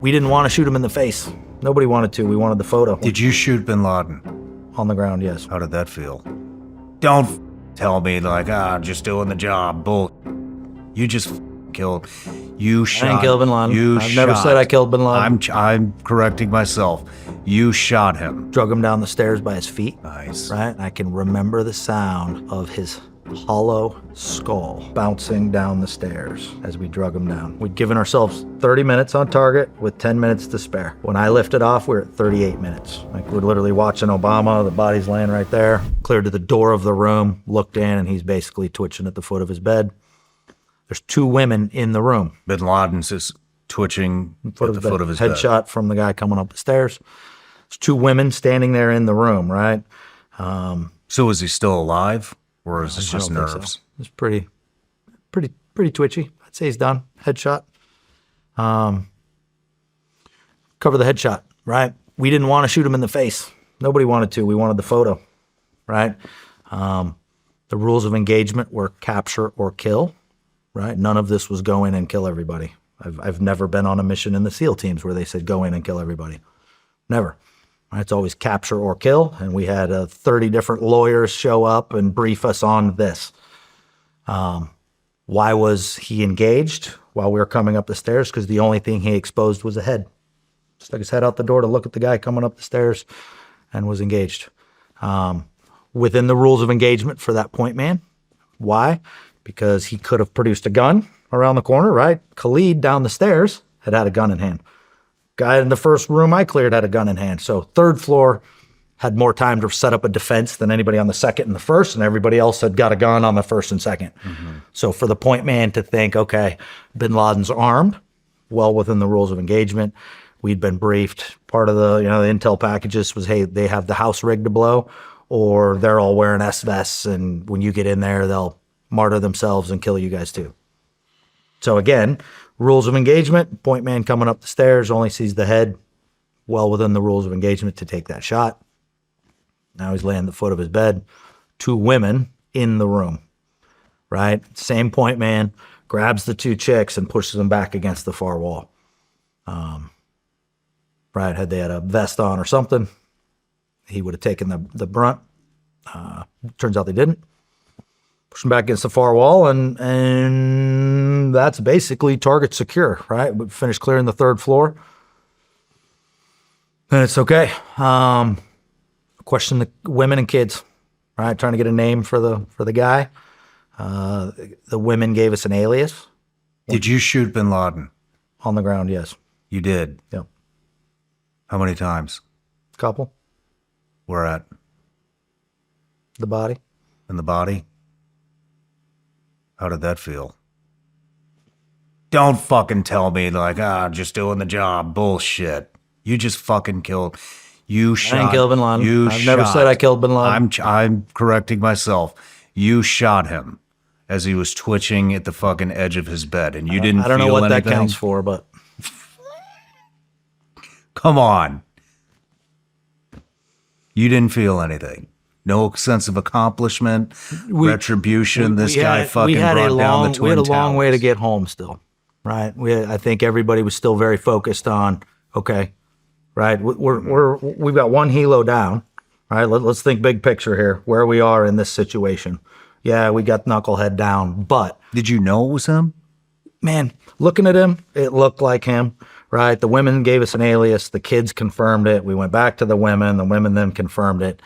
We didn't want to shoot him in the face. Nobody wanted to. We wanted the photo. Did you shoot bin Laden? On the ground, yes. How did that feel? Don't tell me like, just doing the job. Bull. You just killed. You shot. I didn't kill bin Laden. I've never said I killed bin Laden. I'm correcting myself. You shot him. Drug him down the stairs by his feet. Nice. Right? And I can remember the sound of his hollow skull bouncing down the stairs as we drug him down. We'd given ourselves 30 minutes on target with 10 minutes to spare. When I lifted off, we were at 38 minutes. Like, we're literally watching Obama, the body's laying right there. Cleared to the door of the room, looked in, and he's basically twitching at the foot of his bed. There's two women in the room. Bin Laden's is twitching at the foot of his bed. Headshot from the guy coming up the stairs. There's two women standing there in the room, right? So is he still alive? Or is this just I don't think nerves? so. It's pretty twitchy. I'd say he's done. Headshot. Cover the headshot, right? We didn't want to shoot him in the face. Nobody wanted to. We wanted the photo, right? The rules of engagement were capture or kill, right? None of this was go in and kill everybody. I've never been on a mission in the SEAL teams where they said go in and kill everybody. Never. It's always capture or kill, and we had 30 different lawyers show up and brief us on this. Why was he engaged while we were coming up the stairs? Because the only thing he exposed was a head. Stuck his head out the door to look at the guy coming up the stairs and was engaged. Within the rules of engagement for that point man. Why? Because he could have produced a gun around the corner, right? Khalid down the stairs had a gun in hand. Guy in the first room I cleared had a gun in hand. So third floor had more time to set up a defense than anybody on the second and the first, and everybody else had got a gun on the first and second. Mm-hmm. So for the point man to think, okay, bin Laden's armed, well within the rules of engagement, we'd been briefed. Part of the the intel packages was, hey, they have the house rigged to blow, or they're all wearing S-vests, and when you get in there, they'll martyr themselves and kill you guys too. So again, rules of engagement, point man coming up the stairs, only sees the head, well within the rules of engagement to take that shot. Now he's laying at the foot of his bed. Two women in the room, right? Same point man, grabs the two chicks and pushes them back against the far wall. Right, had they had a vest on or something, he would have taken the brunt. Turns out they didn't. Push them back against the far wall, and that's basically target secure, right? We finished clearing the third floor, and it's okay. Question the women and kids, right? Trying to get a name for the guy. The women gave us an alias. Did you shoot bin Laden? On the ground, yes. You did? Yep. How many times? Couple. Where at? The body. In the body? How did that feel? Don't fucking tell me like, just doing the job. Bullshit. You just fucking killed. You shot. I didn't kill bin Laden. I've never said I killed bin Laden. I'm correcting myself. You shot him as he was twitching at the fucking edge of his bed, and you didn't feel anything? I don't know what that counts for, but... Come on. You didn't feel anything. No sense of accomplishment, retribution. This guy fucking brought down the Twin Towers. We had a long way to get home still, right? I think everybody was still very focused on, okay, right? We've got one helo down, right? Let's think big picture here, where we are in this situation. Yeah, we got Knucklehead down, but... Did you know it was him? Man, looking at him, it looked like him, right? The women gave us an alias. The kids confirmed it. We went back to the women. The women then confirmed it.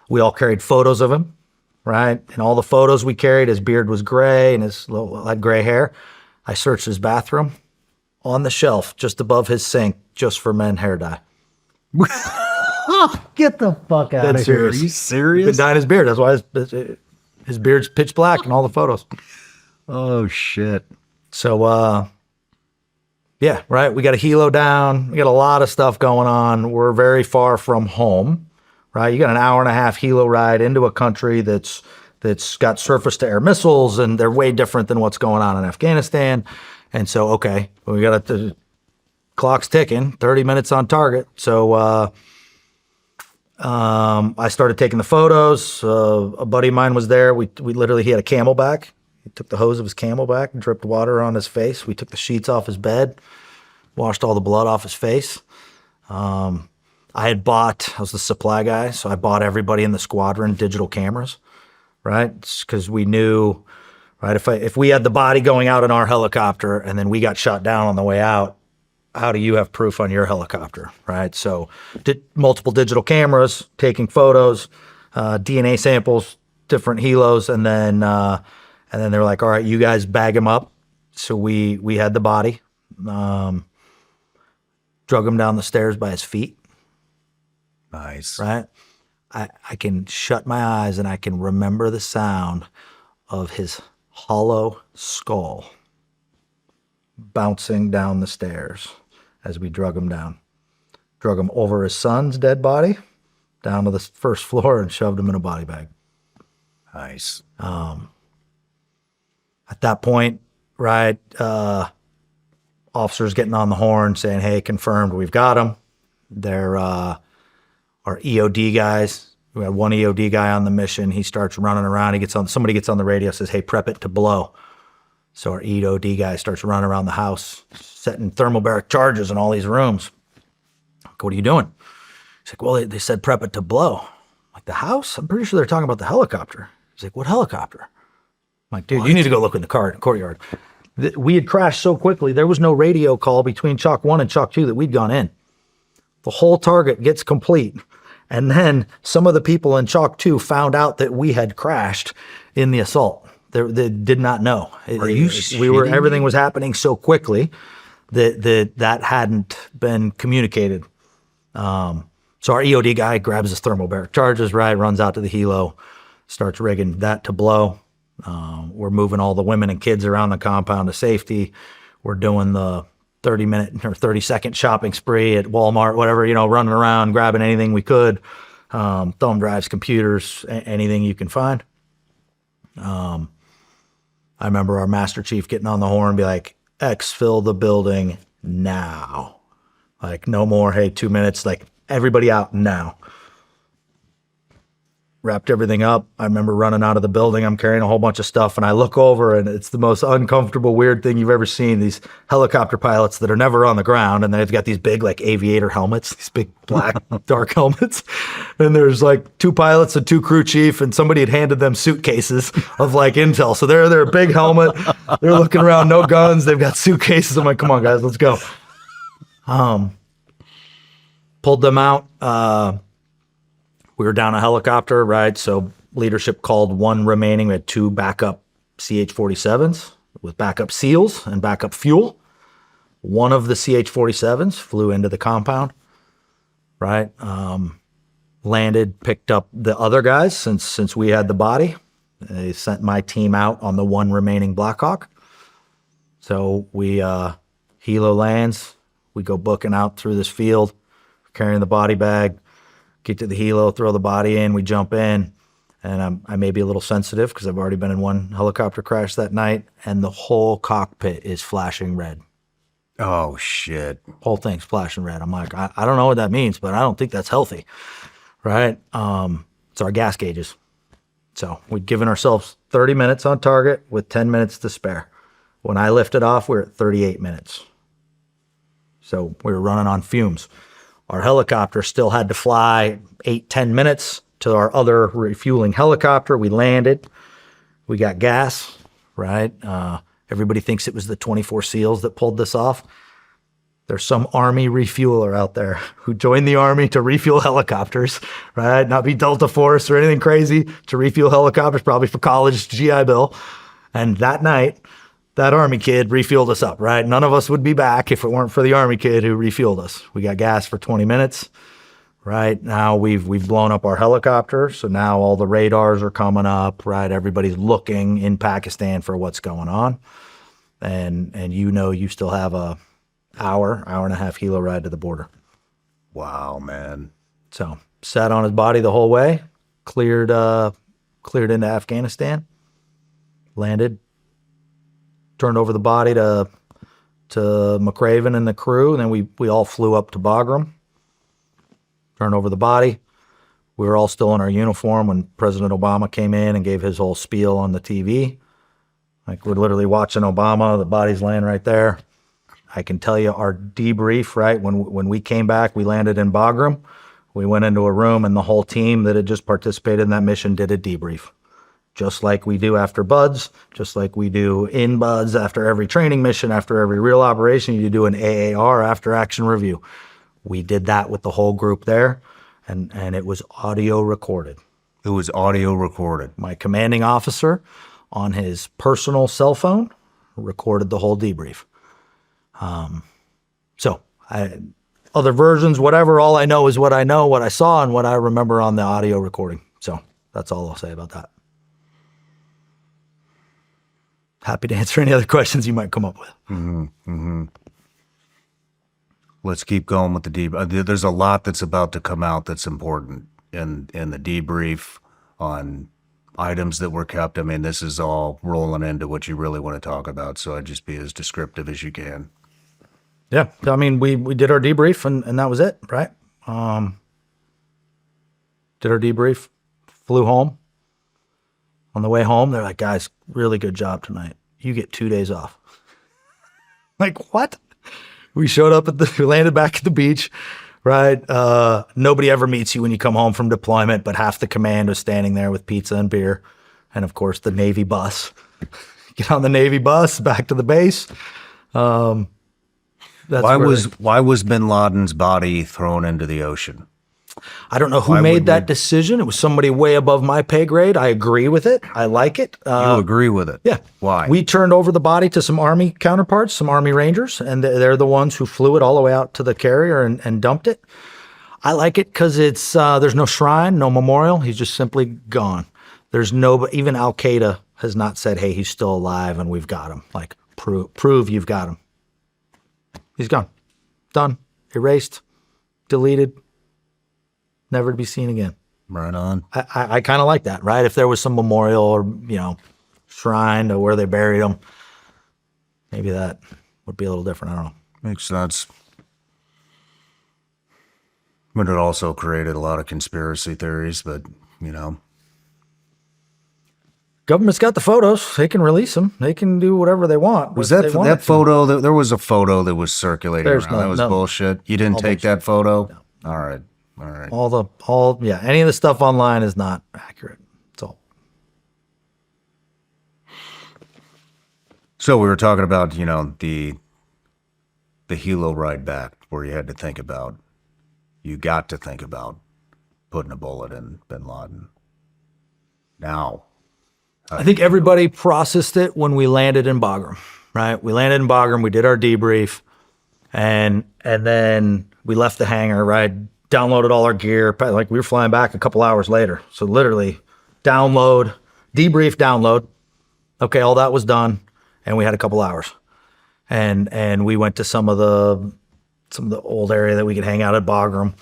We all carried photos of him, right? And all the photos we carried, his beard was gray and had gray hair. I searched his bathroom. On the shelf, just above his sink, just for men hair dye. Get the fuck out of here. Are you serious? He's been dyeing his beard. That's why his beard's pitch black in all the photos. Oh, shit. So, yeah, right? We got a helo down. We got a lot of stuff going on. We're very far from home. Right, you got an hour and a half helo ride into a country that's got surface-to-air missiles, and they're way different than what's going on in Afghanistan. And so, okay, we got the clock's ticking, 30 minutes on target. So I started taking the photos. A buddy of mine was there. We literally, he had a Camelback. He took the hose of his Camelback and dripped water on his face. We took the sheets off his bed. washed all the blood off his face. I was the supply guy, so I bought everybody in the squadron digital cameras, right? Because we knew, right, if we had the body going out in our helicopter and then we got shot down on the way out, how do you have proof on your helicopter, right? So did multiple digital cameras, taking photos, DNA samples, different helos, and then they were like, all right, you guys bag him up. So we had the body, drug him down the stairs by his feet. Nice. Right? I can shut my eyes and I can remember the sound of his hollow skull bouncing down the stairs as we drug him down. Drug him over his son's dead body, down to the first floor, and shoved him in a body bag. Nice. At that point, right, officers getting on the horn saying, hey, confirmed, we've got him. They're our EOD guys. We had one EOD guy on the mission. He starts running around. Somebody gets on the radio, says, hey, prep it to blow. So our EOD guy starts running around the house, setting thermobaric charges in all these rooms. Like, what are you doing? He's like, well, they said prep it to blow. I'm like, the house? I'm pretty sure they're talking about the helicopter. He's like, what helicopter? I'm like, dude, you need to go look in the courtyard. We had crashed so quickly, there was no radio call between Chalk 1 and Chalk 2 that we'd gone in. The whole target gets complete. And then some of the people in Chalk 2 found out that we had crashed in the assault. They did not know. Are you Everything was happening so quickly that hadn't been communicated. So our EOD guy grabs his thermobaric charges, right, runs out to the helo, starts rigging that to blow. We're moving all the women and kids around the compound to safety. We're doing the 30-minute or 30-second shopping spree at Walmart, whatever, running around, grabbing anything we could, thumb drives, computers, anything you can find. I remember our Master Chief getting on the horn and be like, exfil the building now. Like, no more, hey, 2 minutes, like, everybody out now. Wrapped everything up. I remember running out of the building. I'm carrying a whole bunch of stuff, and I look over, and it's the most uncomfortable, weird thing you've ever seen. These helicopter pilots that are never on the ground, and they've got these big, like, aviator helmets, these big, black, dark helmets. And there's, like, 2 pilots and 2 crew chief, and somebody had handed them suitcases of, like, intel. So they're a big helmet. They're looking around, no guns. They've got suitcases. I'm like, come on, guys, let's go. Pulled them out. We were down a helicopter, right? So leadership called one remaining. We had 2 backup CH-47s with backup SEALs and backup fuel. One of the CH-47s flew into the compound, right? Landed, picked up the other guys since we had the body. They sent my team out on the one remaining Black Hawk. So we helo lands. We go booking out through this field, carrying the body bag. Get to the helo, throw the body in, we jump in, and I may be a little sensitive because I've already been in one helicopter crash that night, and the whole cockpit is flashing red. Oh, shit. Whole thing's flashing red. I'm like, I don't know what that means, but I don't think that's healthy, right? It's our gas gauges. So we'd given ourselves 30 minutes on target with 10 minutes to spare. When I lifted off, we were at 38 minutes. So we were running on fumes. Our helicopter still had to fly 8-10 minutes to our other refueling helicopter. We landed. We got gas, right? Everybody thinks it was the 24 SEALs that pulled this off. There's some Army refueler out there who joined the Army to refuel helicopters, right? Not be Delta Force or anything crazy, to refuel helicopters, probably for college GI Bill. And that night, that Army kid refueled us up, right? None of us would be back if it weren't for the Army kid who refueled us. We got gas for 20 minutes, right? Now we've blown up our helicopter, so now all the radars are coming up, right? Everybody's looking in Pakistan for what's going on. And you still have a hour and a half helo ride to the border. Wow, man. So sat on his body the whole way, cleared into Afghanistan, landed, turned over the body to McRaven and the crew, and then we all flew up to Bagram, turned over the body. We were all still in our uniform when President Obama came in and gave his whole spiel on the TV. Like, we're literally watching Obama, the body's laying right there. I can tell you our debrief, right? When we came back, we landed in Bagram. We went into a room and the whole team that had just participated in that mission did a debrief. Just like we do after BUDS, just like we do in BUDS after every training mission, after every real operation, you do an AAR after action review. We did that with the whole group there, and it was audio recorded. It was audio recorded. My commanding officer on his personal cell phone recorded the whole debrief. Other versions, whatever, all I know is what I know, what I saw, and what I remember on the audio recording. So that's all I'll say about that. Happy to answer any other questions you might come up with. Let's keep going with the debrief. There's a lot that's about to come out that's important in the debrief on items that were kept. I mean, this is all rolling into what you really want to talk about, so I'd just be as descriptive as you can. Yeah, I mean, we did our debrief, and that was it, right? Did our debrief, flew home. On the way home, they're like, guys, really good job tonight. You get 2 days off. Like, what? We showed up we landed back at the beach, right? Nobody ever meets you when you come home from deployment, but half the command was standing there with pizza and beer. And of course, the Navy bus. Get on the Navy bus, back to the base. Why was bin Laden's body thrown into the ocean? I don't know who made that decision. It was somebody way above my pay grade. I agree with it. I like it. You agree with it? Yeah. Why? We turned over the body to some Army counterparts, some Army Rangers, and they're the ones who flew it all the way out to the carrier and dumped it. I like it because it's there's no shrine, no memorial. He's just simply gone. There's no, even Al Qaeda has not said, hey, he's still alive and we've got him. Like, prove you've got him. He's gone. Done. Erased. Deleted. Never to be seen again. Right on. I kind of like that, right? If there was some memorial or, shrine to where they buried him, maybe that would be a little different. I don't know. Makes sense. But it also created a lot of conspiracy theories, but, Government's got the photos. They can release them. They can do whatever they want. Was that photo? There was a photo that was circulating around. That was bullshit. You didn't take that photo? No. All right. Any of the stuff online is not accurate. It's all. So we were talking about, the helo ride back where you got to think about putting a bullet in bin Laden. Now, I think everybody processed it when we landed in Bagram, right? We landed in Bagram, we did our debrief, and then we left the hangar, right? Downloaded all our gear. Like, we were flying back a couple hours later. So literally debrief, download. Okay, all that was done, and we had a couple hours. And we went to some of the old area that we could hang out at Bagram,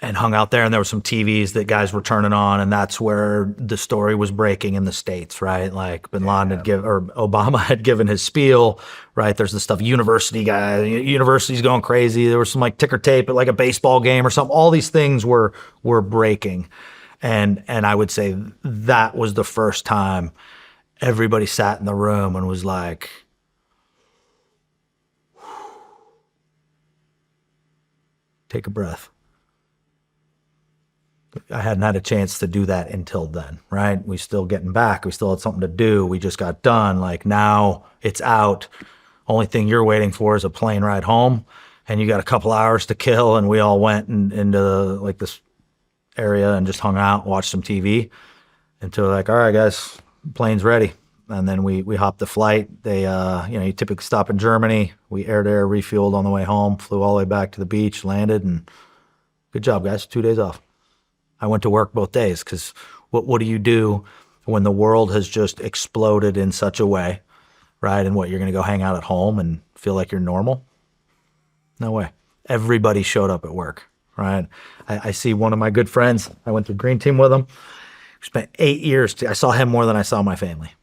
and hung out there, and there were some TVs that guys were turning on, and that's where the story was breaking in the States, right? Like, bin Laden Obama had given his spiel, right? There's the stuff, university's going crazy. There was some like ticker tape at like a baseball game or something. All these things were breaking. And I would say that was the first time everybody sat in the room and was like, take a breath. I hadn't had a chance to do that until then, right? We still getting back. We still had something to do. We just got done. Like, now it's out. Only thing you're waiting for is a plane ride home, and you got a couple hours to kill. And we all went into like this area and just hung out, watched some TV until like, all right, guys, plane's ready. And then we hopped the flight. They, you typically stop in Germany. We air-to-air refueled on the way home, flew all the way back to the beach, landed, and good job, guys. 2 days off. I went to work both days because what do you do when the world has just exploded in such a way, right? And you're going to go hang out at home and feel like you're normal? No way. Everybody showed up at work, right? I see one of my good friends. I went to Green Team with him. We spent 8 years. I saw him more than I saw my family,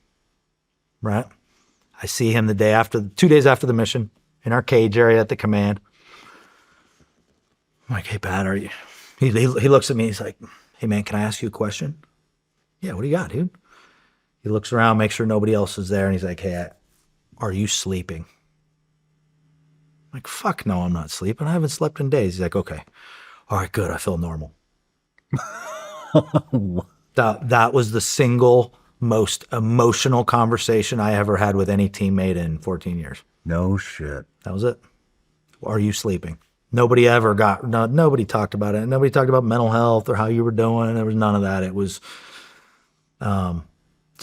right? I see him 2 days after the mission in our cage area at the command. I'm like, hey, Pat, are you... He looks at me. He's like, hey, man, can I ask you a question? Yeah, what do you got, dude? He looks around, makes sure nobody else is there, and he's like, hey, are you sleeping? like, fuck no, I'm not sleeping. I haven't slept in days. He's like, okay. All right, good. I feel normal. That was the single most emotional conversation I ever had with any teammate in 14 years. No shit. That was it. Are you sleeping? Nobody ever nobody talked about it. Nobody talked about mental health or how you were doing. There was none of that. It was, so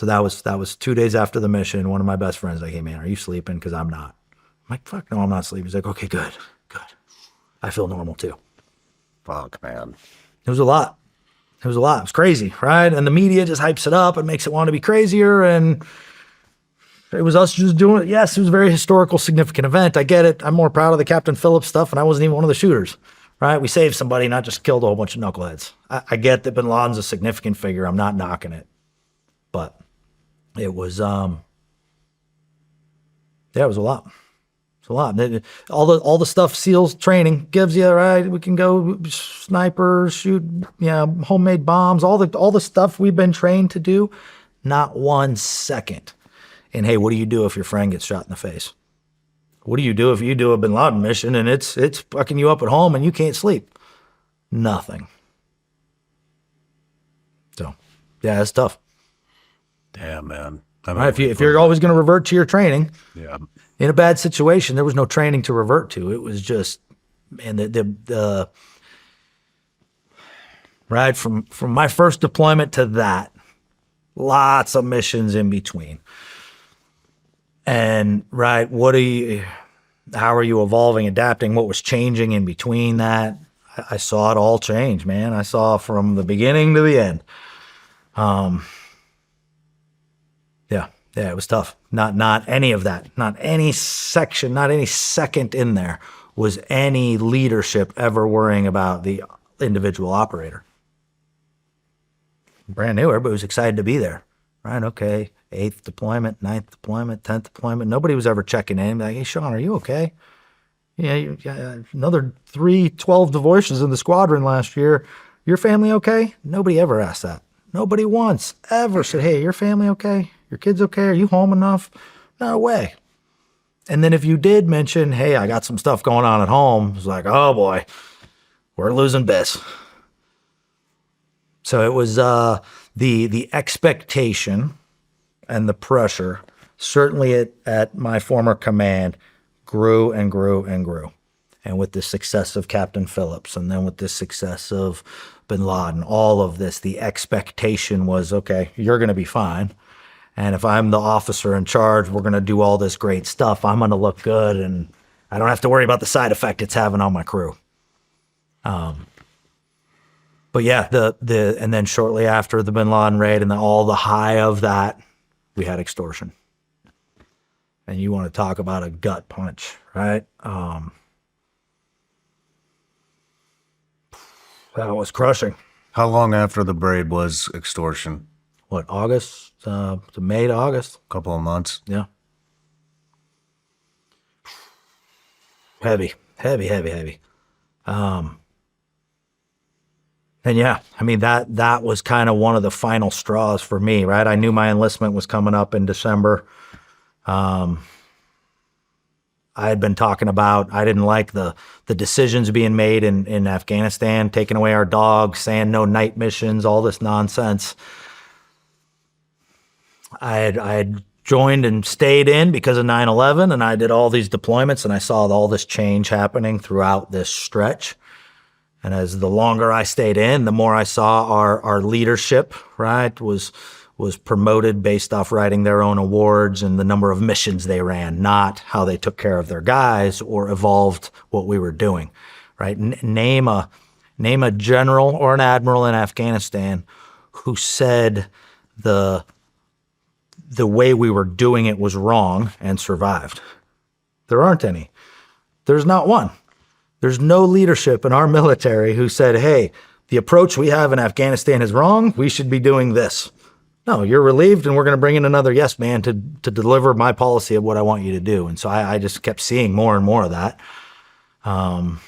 that was 2 days after the mission. One of my best friends, like, hey man, are you sleeping? Cause I'm not. I'm like, fuck no, I'm not sleeping. He's like, okay, good. I feel normal too. Fuck, man. It was a lot. It was crazy, right? And the media just hypes it up and makes it want to be crazier. And it was us just doing it. Yes, it was a very historical, significant event. I get it. I'm more proud of the Captain Phillips stuff, and I wasn't even one of the shooters, right? We saved somebody, not just killed a whole bunch of knuckleheads. I get that bin Laden's a significant figure. I'm not knocking it. But it was, yeah, it was a lot. It's a lot. All the stuff SEALs training gives you, right? We can go sniper, shoot, homemade bombs, all the stuff we've been trained to do. Not 1 second. And hey, what do you do if your friend gets shot in the face? What do you do if you do a bin Laden mission and it's fucking you up at home and you can't sleep? Nothing. So, yeah, it's tough. Damn, man. Right, if you're always going to revert to your training, yeah. In a bad situation, there was no training to revert to. It was just, man, the right from my first deployment to that, lots of missions in between. And right, how are you evolving, adapting? What was changing in between that? I saw it all change, man. I saw from the beginning to the end. Yeah, it was tough. Not any of that. Not any section, not any second in there was any leadership ever worrying about the individual operator. Brand new, everybody was excited to be there. Right, okay, 8th deployment, 9th deployment, 10th deployment. Nobody was ever checking in. Like, hey, Shawn, are you okay? Yeah, another 12 divorces in the squadron last year. Your family okay? Nobody ever asked that. Nobody once ever said, hey, your family okay? Your kids okay? Are you home enough? No way. And then if you did mention, hey, I got some stuff going on at home, it's like, oh boy, we're losing Biss. So it was the expectation and the pressure, certainly at my former command, grew and grew and grew. And with the success of Captain Phillips, and then with the success of bin Laden, all of this, the expectation was, okay, you're going to be fine. And if I'm the officer in charge, we're going to do all this great stuff. I'm going to look good, and I don't have to worry about the side effect it's having on my crew. But yeah, and then shortly after the bin Laden raid and all the high of that, we had extortion. And you want to talk about a gut punch, right? That was crushing. How long after the raid was extortion? What, August? To May to August? Couple of months. Yeah. Heavy. And yeah, I mean, that was kind of one of the final straws for me, right? I knew my enlistment was coming up in December. I had been talking about, I didn't like the decisions being made in Afghanistan, taking away our dogs, saying no night missions, all this nonsense. I had joined and stayed in because of 9/11, and I did all these deployments, and I saw all this change happening throughout this stretch. And as the longer I stayed in, the more I saw our leadership, right, was promoted based off writing their own awards and the number of missions they ran, not how they took care of their guys or evolved what we were doing, right? Name a general or an admiral in Afghanistan who said the way we were doing it was wrong and survived. There aren't any. There's not one. There's no leadership in our military who said, hey, the approach we have in Afghanistan is wrong. We should be doing this. No, you're relieved, and we're going to bring in another yes man to deliver my policy of what I want you to do. And so I just kept seeing more and more of that. And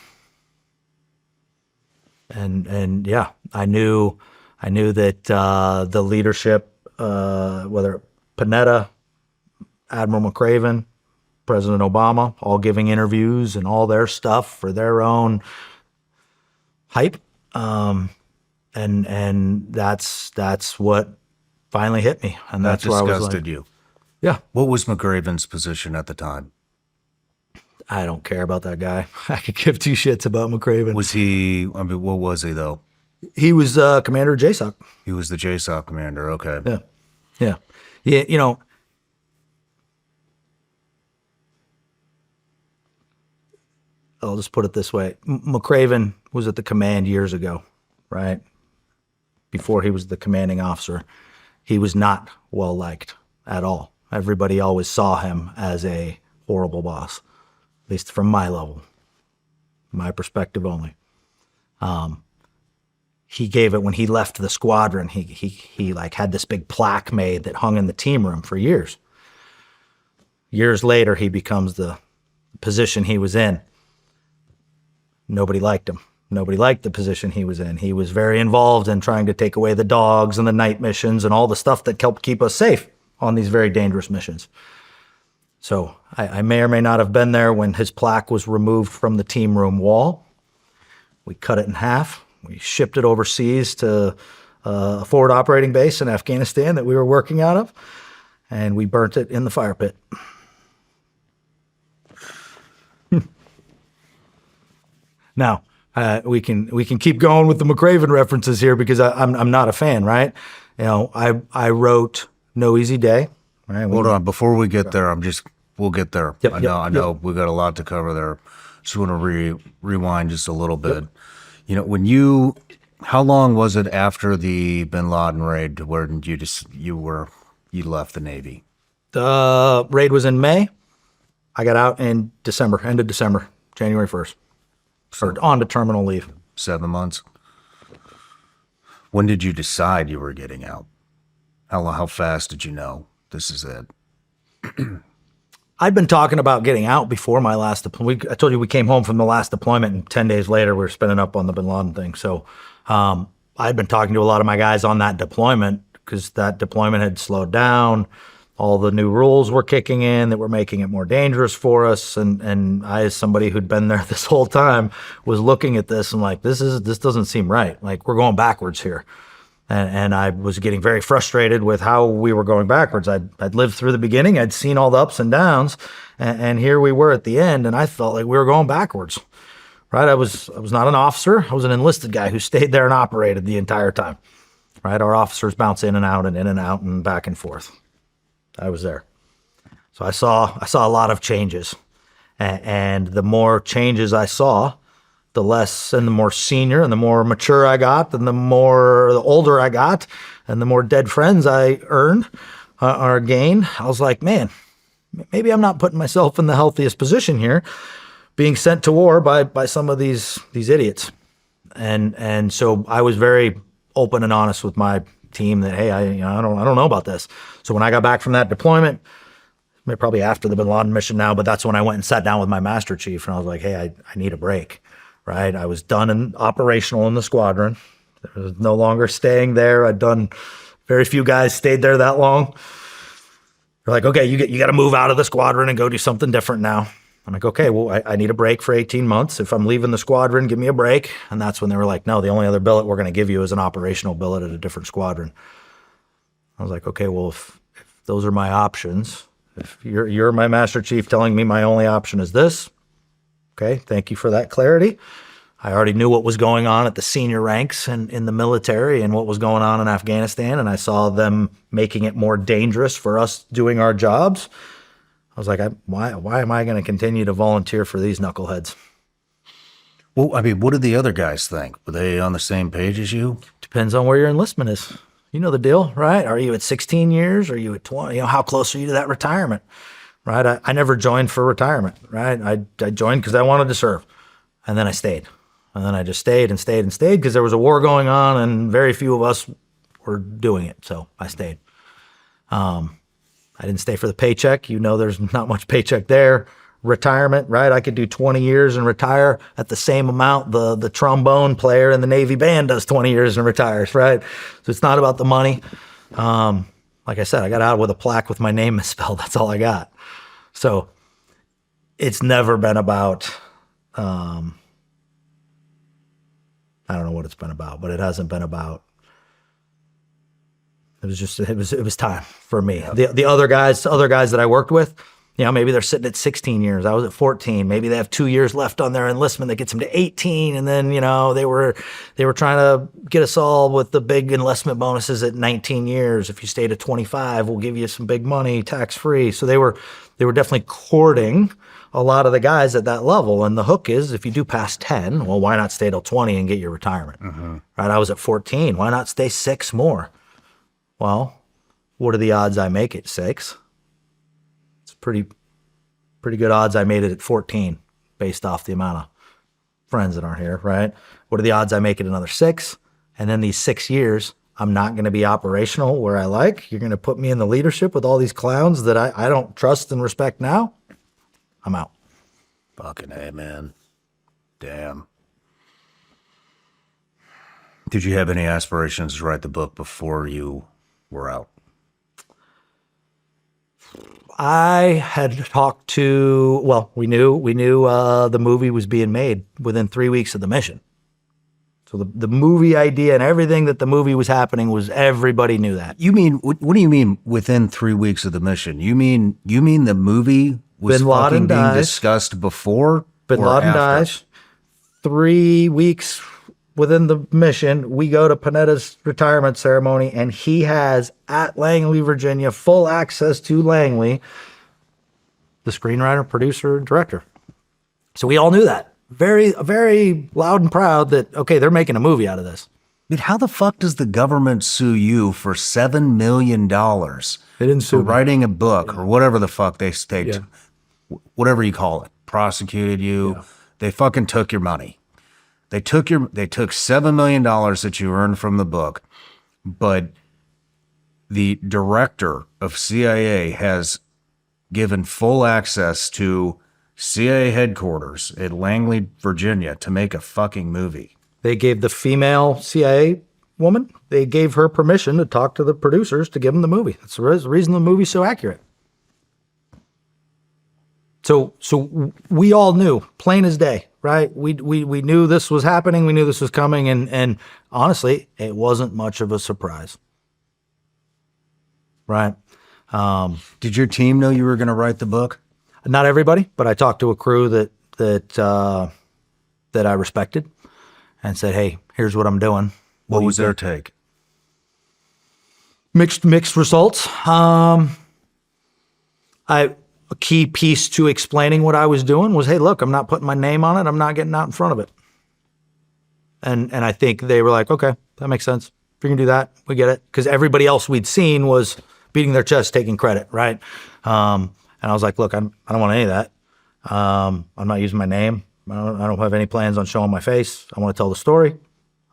yeah, I knew that the leadership, whether Panetta, Admiral McCraven, President Obama, all giving interviews and all their stuff for their own hype. And that's what finally hit me. And That that's where I was disgusted like, you. yeah, What was McRaven's position at the time? I don't care about that guy. I could give two shits about McRaven. Was he, I mean, what was he though? He was commander of JSOC. He was the JSOC commander. Okay. Yeah. Yeah. Yeah. You know, I'll just put it this way. McRaven was at the command years ago, right? Before he was the commanding officer. He was not well liked at all. Everybody always saw him as a horrible boss, at least from my level, my perspective only. He gave it when he left the squadron. He like had this big plaque made that hung in the team room for years. Years later, he becomes the position he was in. Nobody liked him. Nobody liked the position he was in. He was very involved in trying to take away the dogs and the night missions and all the stuff that helped keep us safe on these very dangerous missions. So I may or may not have been there when his plaque was removed from the team room wall. We cut it in half. We shipped it overseas to a forward operating base in Afghanistan that we were working out of, and we burnt it in the fire pit. Now, we can keep going with the McRaven references here because I'm not a fan, right? You know, I wrote No Easy Day. Right? Hold on. Before we get there, we'll get there. Yep, I know we got a lot to cover there. Just want to rewind just a little bit. Yep. You know, how long was it after the Bin Laden raid where you left the Navy? The raid was in May. I got out in December, end of December, January 1st. Or on to terminal leave. 7 months. When did you decide you were getting out? How fast did you know this is it? I'd been talking about getting out before my last deployment. I told you we came home from the last deployment, and 10 days later we were spinning up on the Bin Laden thing. So I'd been talking to a lot of my guys on that deployment because that deployment had slowed down. All the new rules were kicking in that were making it more dangerous for us. And I, as somebody who'd been there this whole time, was looking at this and like, this doesn't seem right. Like, we're going backwards here. And I was getting very frustrated with how we were going backwards. I'd lived through the beginning. I'd seen all the ups and downs. And here we were at the end, and I felt like we were going backwards. Right? I was not an officer. I was an enlisted guy who stayed there and operated the entire time. Right? Our officers bounce in and out and back and forth. I was there. So I saw a lot of changes. And the more changes I saw, the less and the more senior and the more mature I got, and the older I got, and the more dead friends I earned or gained, I was like, man, maybe I'm not putting myself in the healthiest position here, being sent to war by some of these idiots. And so I was very open and honest with my team that, hey, I don't know about this. So when I got back from that deployment, probably after the Bin Laden mission now, but that's when I went and sat down with my master chief, and I was like, hey, I need a break. Right? I was done and operational in the squadron. There was no longer staying there. I'd done, very few guys stayed there that long. They're like, okay, you got to move out of the squadron and go do something different now. I'm like, okay, well, I need a break for 18 months. If I'm leaving the squadron, give me a break. And that's when they were like, no, the only other billet we're going to give you is an operational billet at a different squadron. I was like, okay, well, if those are my options, if you're my master chief telling me my only option is this, okay, thank you for that clarity. I already knew what was going on at the senior ranks and in the military and what was going on in Afghanistan, and I saw them making it more dangerous for us doing our jobs. I was like, why am I going to continue to volunteer for these knuckleheads? Well, I mean, what did the other guys think? Were they on the same page as you? Depends on where your enlistment is. You know the deal, right? Are you at 16 years? Are you at 20? How close are you to that retirement? Right? I never joined for retirement, right? I joined because I wanted to serve. And then I stayed. And then I just stayed and stayed and stayed because there was a war going on and very few of us were doing it. So I stayed. I didn't stay for the paycheck. There's not much paycheck there. Retirement, right? I could do 20 years and retire at the same amount the trombone player in the Navy band does 20 years and retires, right? So it's not about the money. Like I said, I got out with a plaque with my name misspelled. That's all I got. So it's never been about, I don't know what it's been about, but it hasn't been about, it was time for me. The other guys that I worked with, maybe they're sitting at 16 years. I was at 14. Maybe they have 2 years left on their enlistment that gets them to 18. And then, they were trying to get us all with the big enlistment bonuses at 19 years. If you stayed at 25, we'll give you some big money, tax free. So they were definitely courting a lot of the guys at that level. And the hook is, if you do past 10, well, why not stay till 20 and get your retirement? Right? I was at 14. Why not stay 6 more? Well, what are the odds I make it 6? It's pretty good odds I made it at 14 based off the amount of friends that aren't here, right? What are the odds I make it another 6? And then these 6 years, I'm not going to be operational where I like. You're going to put me in the leadership with all these clowns that I don't trust and respect now. I'm out. Fucking A, man. Damn. Did you have any aspirations to write the book before you were out? I had talked to, well, we knew the movie was being made within 3 weeks of the mission. So the movie idea and everything that the movie was happening was, everybody knew that. You mean, what do you mean within 3 weeks of the mission? You mean the movie was Bin Laden fucking being dies. discussed before Bin or Laden after? dies. 3 weeks within the mission, we go to Panetta's retirement ceremony, and he has, at Langley, Virginia, full access to Langley, the screenwriter, producer, and director. So we all knew that. Very, very loud and proud that, okay, they're making a movie out of this. But how the fuck does the government sue you for $7 million They didn't for sue me. writing a book or whatever the fuck they Yeah. whatever you call it, prosecuted you? Yeah. They fucking took your money. They took $7 million that you earned from the book, but the director of CIA has given full access to CIA headquarters at Langley, Virginia to make a fucking movie. They gave the female CIA woman, they gave her permission to talk to the producers to give them the movie. That's the reason the movie's so accurate. So we all knew, plain as day, right? We knew this was happening. We knew this was coming. And honestly, it wasn't much of a surprise. Right? Did your team know you were going to write the book? Not everybody, but I talked to a crew that I respected and said, hey, here's what I'm doing. What was their take? Mixed results. A key piece to explaining what I was doing was, hey, look, I'm not putting my name on it. I'm not getting out in front of it. And I think they were like, okay, that makes sense. If you're going to do that, we get it. Because everybody else we'd seen was beating their chest, taking credit, right? And I was like, look, I don't want any of that. I'm not using my name. I don't have any plans on showing my face. I want to tell the story.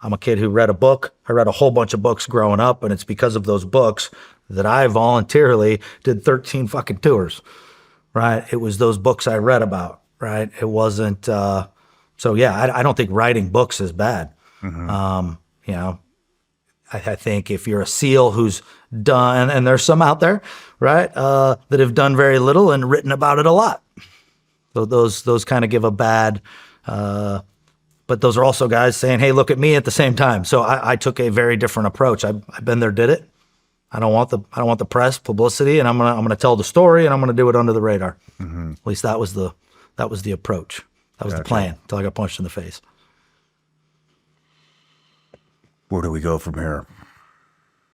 I'm a kid who read a book. I read a whole bunch of books growing up, and it's because of those books that I voluntarily did 13 fucking tours. Right. It was those books I read about. Right. It wasn't. So, yeah, I don't think writing books is bad. I think if you're a SEAL who's done, and there's some out there, right, that have done very little and written about it a lot. So those kind of give a bad, but those are also guys saying, hey, look at me at the same time. So I took a very different approach. I've been there, did it. I don't want the press publicity, and I'm gonna tell the story, and I'm gonna do it under the radar. At least that was the approach. That was the plan until I got punched in the face. Where do we go from here?